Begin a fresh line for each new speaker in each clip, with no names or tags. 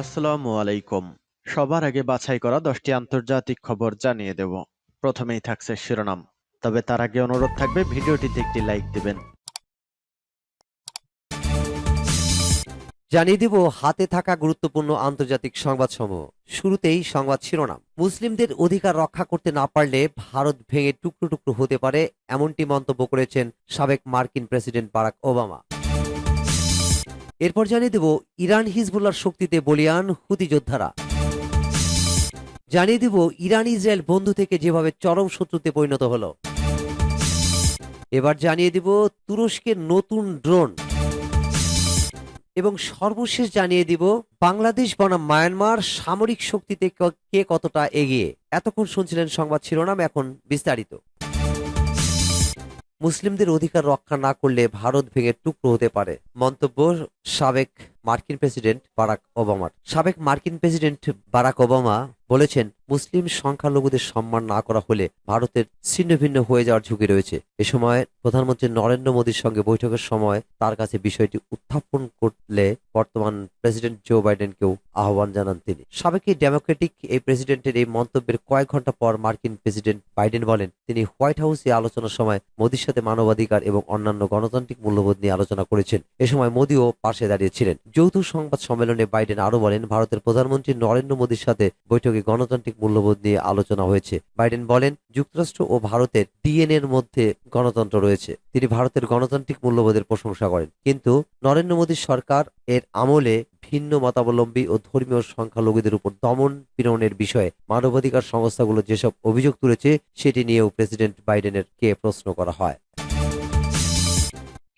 আসসালামু আলাইকুম। সবার আগে বাছাই করা 10টি আন্তর্জাতিক খবর জানিয়ে দেব। প্রথমেই থাকছে শিরোনাম। তবে তার আগে অনুরোধ থাকবে ভিডিওটিতে একটি লাইক দিবেন।
জানিয়ে দিব হাতে থাকা গুরুত্বপূর্ণ আন্তর্জাতিক সংবাদসমূহ। শুরুতেই সংবাদ শিরোনাম। মুসলিমদের অধিকার রক্ষা করতে না পারলে ভারত ভেঙে টুকরো টুকরো হতে পারে, এমনটি মন্তব্য করেছেন সাবেক মার্কিন প্রেসিডেন্ট বারাক ওবামা। এরপর জানিয়ে দেব ইরান হিজবুল্লাহর শক্তিতে বলিয়ান হুতি যোদ্ধারা। জানিয়ে দিব ইরান ইসরায়েল বন্ধু থেকে যেভাবে চরম শত্রুতে পরিণত হলো। এবার জানিয়ে দিব তুরস্কের নতুন ড্রোন। এবং সর্বশেষ জানিয়ে দিব বাংলাদেশ বনাম মায়ানমার সামরিক শক্তিতে কে কতটা এগিয়ে। এতক্ষণ শুনছিলেন সংবাদ শিরোনাম, এখন বিস্তারিত। মুসলিমদের অধিকার রক্ষা না করলে ভারত ভেঙে টুকরো হতে পারে, মন্তব্য সাবেক মার্কিন প্রেসিডেন্ট বারাক ওবামার। সাবেক মার্কিন প্রেসিডেন্ট বারাক ওবামা বলেছেন, মুসলিম সংখ্যালঘুদের সম্মান না করা হলে ভারতের ছিন্ন ভিন্ন হয়ে যাওয়ার ঝুঁকি রয়েছে। এ সময় প্রধানমন্ত্রী নরেন্দ্র মোদীর সঙ্গে বৈঠকের সময় তার কাছে বিষয়টি উত্থাপন করলে বর্তমান প্রেসিডেন্ট জো বাইডেনকেও আহ্বান জানান তিনি। সাবেক ডেমোক্রেটিক এই প্রেসিডেন্টের এই মন্তব্যের কয়েক ঘন্টা পর মার্কিন প্রেসিডেন্ট বাইডেন বলেন, তিনি হোয়াইট হাউসে আলোচনার সময় মোদীর সাথে মানবাধিকার এবং অন্যান্য গণতান্ত্রিক মূল্যবোধ নিয়ে আলোচনা করেছেন। এ সময় মোদীও পাশে দাঁড়িয়েছিলেন। যৌথ সংবাদ সম্মেলনে বাইডেন আরো বলেন, ভারতের প্রধানমন্ত্রী নরেন্দ্র মোদীর সাথে বৈঠকে গণতান্ত্রিক মূল্যবোধ নিয়ে আলোচনা হয়েছে। বাইডেন বলেন, যুক্তরাষ্ট্র ও ভারতের ডিএনএ এর মধ্যে গণতন্ত্র রয়েছে। তিনি ভারতের গণতান্ত্রিক মূল্যবোধের প্রশংসা করেন, কিন্তু নরেন্দ্র মোদীর সরকার এর আমলে ভিন্ন মতাবলম্বী ও ধর্মীয় সংখ্যালঘুদের উপর দমন পীড়নের বিষয়ে মানবাধিকার সংস্থাগুলো যেসব অভিযোগ তুলেছে সেটি নিয়েও প্রেসিডেন্ট বাইডেনের কে প্রশ্ন করা হয়।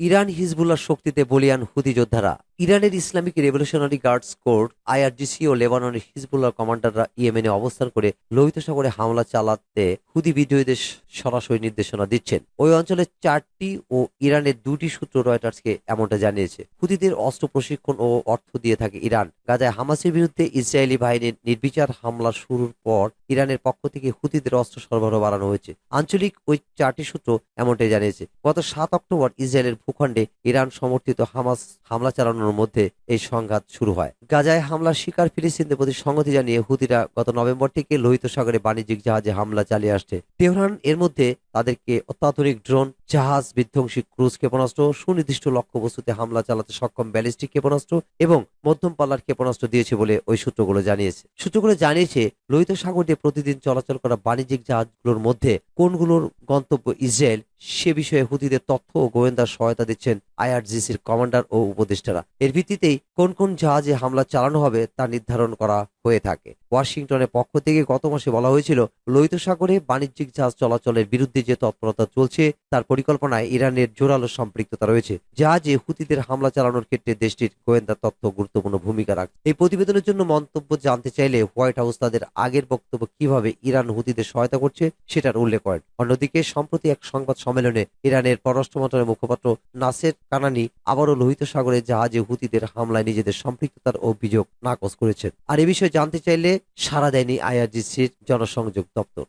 ইরান হিজবুল্লাহর শক্তিতে বলিয়ান হুতি যোদ্ধারা। ইরানের Islamic revolutionary guards corps IRGC ও লেবাননের হিজবুল্লাহ কমান্ডাররা ইয়েমেনে অবস্থান করে লোহিত সাগরে হামলা চালাতে হুতি বিদ্রোহীদের সরাসরি নির্দেশনা দিচ্ছেন। ওই অঞ্চলে 4টি ও ইরানের 2টি সূত্র রয়টার্সকে এমনটা জানিয়েছে। হুতিদের অস্ত্র প্রশিক্ষণ ও অর্থ দিয়ে থাকে ইরান। গাজায় হামাসের বিরুদ্ধে ইসরায়েলি বাহিনীর নির্বিচার হামলা শুরুর পর ইরানের পক্ষ থেকে হুতিদের অস্ত্র সরবরাহ বাড়ানো হয়েছে। আঞ্চলিক ওই 4টি সূত্র এমনটাই জানিয়েছে। গত 7 অক্টোবর ইসরায়েলের ভূখণ্ডে ইরান সমর্থিত হামাস হামলা চালানোর মধ্যে এই সংঘাত শুরু হয়। গাজায় হামলার শিকার ফিলিস্তিনদের প্রতি সংহতি জানিয়ে হুতিরা গত নভেম্বর থেকে লোহিত সাগরে বাণিজ্যিক জাহাজে হামলা চালিয়ে আসছে। তেহরান এর মধ্যে তাদেরকে অত্যাধুনিক ড্রোন, জাহাজ বিধ্বংসী ক্রুজ ক্ষেপণাস্ত্র, সুনির্দিষ্ট লক্ষ্যবস্তুতে হামলা চালাতে সক্ষম ব্যালিস্টিক ক্ষেপণাস্ত্র এবং মধ্যম পাল্লার ক্ষেপণাস্ত্র দিয়েছে বলে ওই সূত্রগুলো জানিয়েছে। সূত্রগুলো জানিয়েছে, লোহিত সাগর দিয়ে প্রতিদিন চলাচল করা বাণিজ্যিক জাহাজগুলোর মধ্যে কোনগুলোর গন্তব্য ইসরায়েল সে বিষয়ে হুতিদের তথ্য ও গোয়েন্দা সহায়তা দিচ্ছেন আইআরজিসির কমান্ডার ও উপদেষ্টারা। এর ভিত্তিতেই কোন কোন জাহাজে হামলা চালানো হবে তা নির্ধারণ করা হয়ে থাকে। ওয়াশিংটনের পক্ষ থেকে গত মাসে বলা হয়েছিল, লোহিত সাগরে বাণিজ্যিক জাহাজ চলাচলের বিরুদ্ধে যে তৎপরতা চলছে তার পরিকল্পনায় ইরানের জোরালো সম্পৃক্ততা রয়েছে। জাহাজে হুতিদের হামলা চালানোর ক্ষেত্রে দেশটির গোয়েন্দা তথ্য গুরুত্বপূর্ণ ভূমিকা রাখছে। এই প্রতিবেদনের জন্য মন্তব্য জানতে চাইলে হোয়াইট হাউস তাদের আগের বক্তব্য কিভাবে ইরান হুতিদের সহায়তা করছে সেটার উল্লেখ করেন। অন্যদিকে সম্প্রতি এক সংবাদ সম্মেলনে ইরানের পররাষ্ট্র মন্ত্রণালয়ের মুখপাত্র নাসের কানানি আবারও লোহিত সাগরে জাহাজে হুতিদের হামলায় নিজেদের সম্পৃক্ততার অভিযোগ নাকচ করেছেন। আর এ বিষয়ে জানতে চাইলে সাড়া দেয়নি আইআরজিসির জনসংযোগ দপ্তর।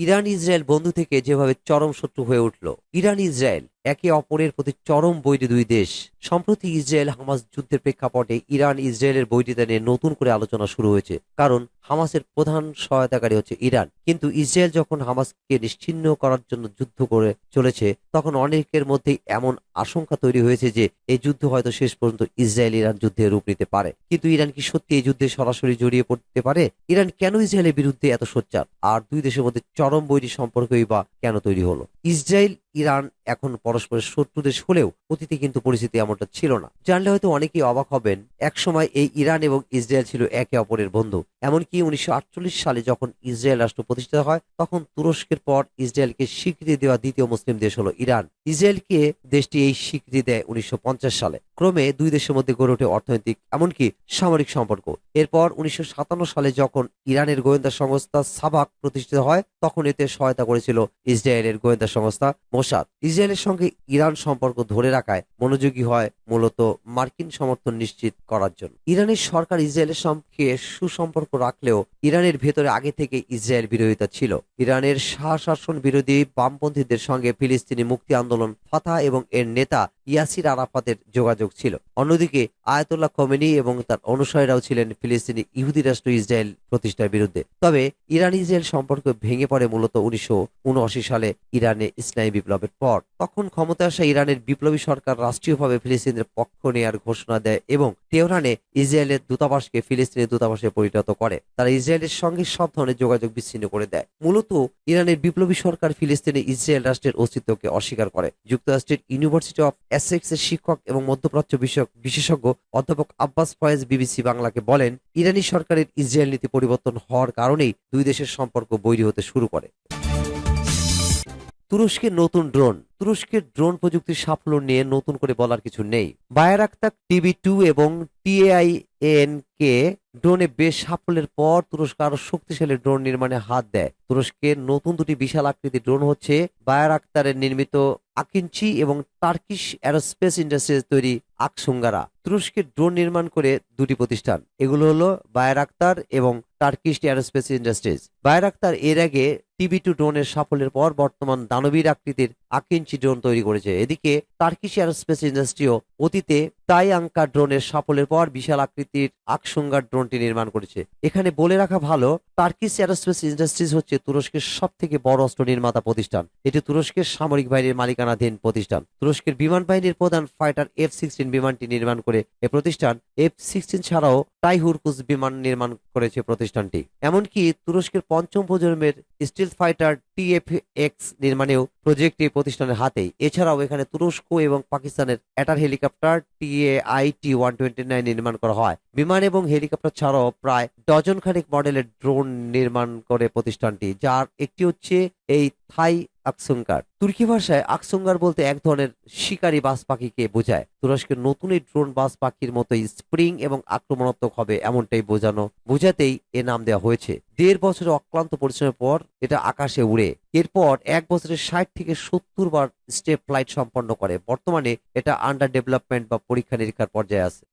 ইরান ইসরায়েল বন্ধু থেকে যেভাবে চরম শত্রু হয়ে উঠল। ইরান ইসরায়েল একে অপরের প্রতি চরম বৈরী দুই দেশ। সম্প্রতি ইসরায়েল হামাস যুদ্ধের প্রেক্ষাপটে ইরান ইসরায়েলের বৈরিতা নিয়ে নতুন করে আলোচনা শুরু হয়েছে, কারণ হামাসের প্রধান সহায়তাকারী হচ্ছে ইরান। কিন্তু ইসরায়েল যখন হামাসকে নিশ্চিহ্ন করার জন্য যুদ্ধ করে চলেছে, তখন অনেকের মধ্যে এমন আশঙ্কা তৈরি হয়েছে যে এই যুদ্ধ হয়তো শেষ পর্যন্ত ইসরায়েল ইরান যুদ্ধে রূপ নিতে পারে। কিন্তু ইরান কি সত্যি এই যুদ্ধে সরাসরি জড়িয়ে পড়তে পারে? ইরান কেন ইসরায়েলের বিরুদ্ধে এত সোচ্চার? আর দুই দেশের মধ্যে চরম বৈরী সম্পর্কই বা কেন তৈরি হলো? ইসরায়েল ইরান এখন পরস্পরের শত্রু দেশ হলেও অতীতে কিন্তু পরিস্থিতি এমনটা ছিল না। জানলে হয়তো অনেকেই অবাক হবেন, একসময় এই ইরান এবং ইসরায়েল ছিল একে অপরের বন্ধু। এমনকি 1948 সালে যখন ইসরায়েল রাষ্ট্র প্রতিষ্ঠিত হয়, তখন তুরস্কের পর ইসরায়েলকে স্বীকৃতি দেওয়া দ্বিতীয় মুসলিম দেশ হলো ইরান। ইসরায়েলকে দেশটি এই স্বীকৃতি দেয় 1950 সালে। ক্রমে দুই দেশের মধ্যে গড়ে ওঠে অর্থনৈতিক এমনকি সামরিক সম্পর্ক। এরপর 1957 সালে যখন ইরানের গোয়েন্দা সংস্থা সাবাক প্রতিষ্ঠিত হয়, তখন এতে সহায়তা করেছিল ইসরায়েলের গোয়েন্দা সংস্থা মোসাদ। ইসরায়েলের সঙ্গে ইরান সম্পর্ক ধরে রাখায় মনোযোগী হয় মূলত মার্কিন সমর্থন নিশ্চিত করার জন্য। ইরানের সরকার ইসরায়েলের সঙ্গে সুসম্পর্ক রাখলেও ইরানের ভেতরে আগে থেকে ইসরায়েল বিরোধিতা ছিল। ইরানের শাসন বিরোধী বামপন্থীদের সঙ্গে ফিলিস্তিনি মুক্তি আন্দোলন ফাতাহ এবং এর নেতা ইয়াসির আরাফাতের যোগাযোগ ছিল। অন্যদিকে আয়াতুল্লাহ খোমেনি এবং তার অনুসারীরাও ছিলেন ফিলিস্তিনি ইহুদি রাষ্ট্র ইসরায়েল প্রতিষ্ঠার বিরুদ্ধে। তবে ইরান ইসরায়েল সম্পর্ক ভেঙে পড়ে মূলত 1979 সালে ইরানে ইসলামী বিপ্লবের পর। তখন ক্ষমতায় আসা ইরানের বিপ্লবী সরকার রাষ্ট্রীয়ভাবে ফিলিস্তিনের পক্ষ নেয়ার ঘোষণা দেয় এবং তেহরানে ইসরায়েলের দূতাবাসকে ফিলিস্তিনের দূতাবাসে পরিণত করে। তারা ইসরায়েলের সঙ্গে সব ধরনের যোগাযোগ বিচ্ছিন্ন করে দেয়। মূলত ইরানের বিপ্লবী সরকার ফিলিস্তিনে ইসরায়েল রাষ্ট্রের অস্তিত্বকে অস্বীকার করে। যুক্তরাষ্ট্রের ইউনিভার্সিটি অফ এসেক্সের শিক্ষক এবং মধ্যপ্রাচ্য বিষয়ক বিশেষজ্ঞ অধ্যাপক আব্বাস ফয়েজ বিবিসি বাংলাকে বলেন, ইরানি সরকারের ইসরায়েল নীতি পরিবর্তন হওয়ার কারণেই দুই দেশের সম্পর্ক বৈরী হতে শুরু করে। তুরস্কের নতুন ড্রোন। তুরস্কের ড্রোন প্রযুক্তির সাফল্য নিয়ে নতুন করে বলার কিছু নেই। বায়ারাক্তার TB2 এবং TAIN কে ড্রোনে বেশ সাফল্যের পর তুরস্ক আরো শক্তিশালী ড্রোন নির্মাণে হাত দেয়। তুরস্কের নতুন দুটি বিশাল আকৃতির ড্রোন হচ্ছে বায়ারাক্তারের নির্মিত আকিনচি এবং টার্কিশ অ্যারোস্পেস ইন্ডাস্ট্রিজ তৈরি আকসুঙ্গারা। তুরস্কের ড্রোন নির্মাণ করে দুটি প্রতিষ্ঠান, এগুলো হলো বায়ারাক্তার এবং টার্কিশ অ্যারোস্পেস ইন্ডাস্ট্রিজ। বায়ারাক্তার এর আগে TB2 ড্রোনের সাফল্যের পর বর্তমান দানবীর আকৃতির আকিনচি ড্রোন তৈরি করেছে। এদিকে টার্কিশ অ্যারোস্পেস ইন্ডাস্ট্রিও অতীতে তাই আঙ্কা ড্রোনের সাফল্যের পর বিশাল আকৃতির আকসুঙ্গার ড্রোনটি নির্মাণ করেছে। এখানে বলে রাখা ভালো, টার্কিশ অ্যারোস্পেস ইন্ডাস্ট্রিজ হচ্ছে তুরস্কের সব থেকে বড় অস্ত্র নির্মাতা প্রতিষ্ঠান। এটি তুরস্কের সামরিক বাহিনীর মালিকানাধীন প্রতিষ্ঠান। তুরস্কের বিমান বাহিনীর প্রধান ফাইটার F-16 বিমানটি নির্মাণ করে এ প্রতিষ্ঠান। F-16 ছাড়াও টাইহুরকুস বিমান নির্মাণ করেছে প্রতিষ্ঠানটি। এমনকি তুরস্কের পঞ্চম প্রজন্মের স্টিলথ ফাইটার TFX নির্মাণেও প্রজেক্টটি প্রতিষ্ঠানের হাতেই। এছাড়াও এখানে তুরস্ক এবং পাকিস্তানের অ্যাটার হেলিকপ্টার TAIT-129 নির্মাণ করা হয়। বিমান এবং হেলিকপ্টার ছাড়াও প্রায় ডজন খানেক মডেলের ড্রোন নির্মাণ করে প্রতিষ্ঠানটি, যার একটি হচ্ছে এই থাই আকসুঙ্গার। তুর্কি ভাষায় আকসুঙ্গার বলতে এক ধরনের শিকারী বাজ পাখিকে বোঝায়। তুরস্কের নতুন এই ড্রোন বাজ পাখির মতোই স্প্রিং এবং আক্রমণাত্মক হবে এমনটাই বোঝাতেই এ নাম দেওয়া হয়েছে। 1.5 বছরের অক্লান্ত পরিশ্রমের পর এটা আকাশে উড়ে এরপর 1 বছরে 60 থেকে 70 বার স্টেপ ফ্লাইট সম্পন্ন করে। বর্তমানে এটা আন্ডার ডেভেলপমেন্ট বা পরীক্ষা নিরীক্ষার পর্যায়ে আছে।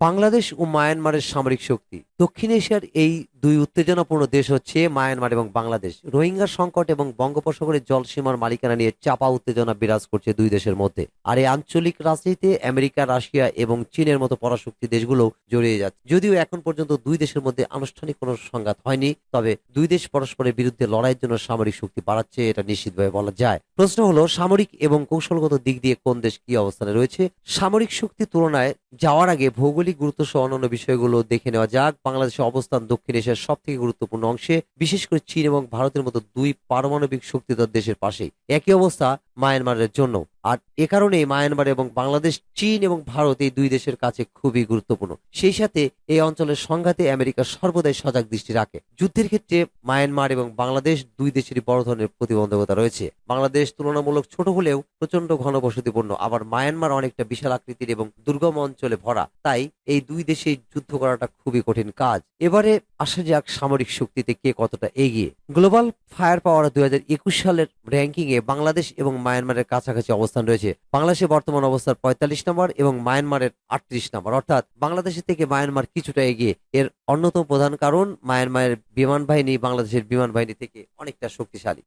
বাংলাদেশ ও মায়ানমারের সামরিক শক্তি। দক্ষিণ এশিয়ার এই দুই উত্তেজনাপূর্ণ দেশ হচ্ছে মায়ানমার এবং বাংলাদেশ। রোহিঙ্গা সংকট এবং বঙ্গোপসাগরের জলসীমার মালিকানা নিয়ে চাপা উত্তেজনা বিরাজ করছে দুই দেশের মধ্যে। আর এই আঞ্চলিক রাজনীতিতে আমেরিকা, রাশিয়া এবং চীনের মতো পরাশক্তি দেশগুলো জড়িয়ে যাচ্ছে। যদিও এখন পর্যন্ত দুই দেশের মধ্যে আনুষ্ঠানিক কোনো সংঘাত হয়নি, তবে দুই দেশ পরস্পরের বিরুদ্ধে লড়াইয়ের জন্য সামরিক শক্তি বাড়াচ্ছে, এটা নিশ্চিতভাবে বলা যায়। প্রশ্ন হলো, সামরিক এবং কৌশলগত দিক দিয়ে কোন দেশ কি অবস্থানে রয়েছে? সামরিক শক্তির তুলনায় যাওয়ার আগে ভৌগোলিক গুরুত্ব সহ অন্যান্য বিষয়গুলো দেখে নেওয়া যাক। বাংলাদেশের অবস্থান দক্ষিণ এশিয়ার সব থেকে গুরুত্বপূর্ণ অংশে, বিশেষ করে চীন এবং ভারতের মতো দুই পারমাণবিক শক্তিধর দেশের পাশেই। একই অবস্থা মায়ানমারের জন্য। আর এ কারণে মায়ানমার এবং বাংলাদেশ, চীন এবং ভারত এই দুই দেশের কাছে খুবই গুরুত্বপূর্ণ। সেই সাথে এই অঞ্চলের সংঘাতে আমেরিকা সর্বদাই সজাগ দৃষ্টি রাখে। যুদ্ধের ক্ষেত্রে মায়ানমার এবং বাংলাদেশ দুই দেশেরই বড় ধরনের প্রতিবন্ধকতা রয়েছে। বাংলাদেশ তুলনামূলক ছোট হলেও প্রচন্ড ঘনবসতিপূর্ণ, আবার মায়ানমার অনেকটা বিশাল আকৃতির এবং দুর্গম অঞ্চলে ভরা। তাই এই দুই দেশে যুদ্ধ করাটা খুবই কঠিন কাজ। এবারে আসা যাক সামরিক শক্তিতে কে কতটা এগিয়ে। গ্লোবাল ফায়ার পাওয়ার 2021 সালের র্যাঙ্কিং এ বাংলাদেশ এবং মায়ানমারের কাছাকাছি অবস্থান রয়েছে। বাংলাদেশের বর্তমান অবস্থার 45 নম্বর এবং মায়ানমারের 38 নম্বর, অর্থাৎ বাংলাদেশের থেকে মায়ানমার কিছুটা এগিয়ে। এর অন্যতম প্রধান কারণ মায়ানমারের বিমান বাহিনী বাংলাদেশের বিমান বাহিনী থেকে অনেকটা শক্তিশালী।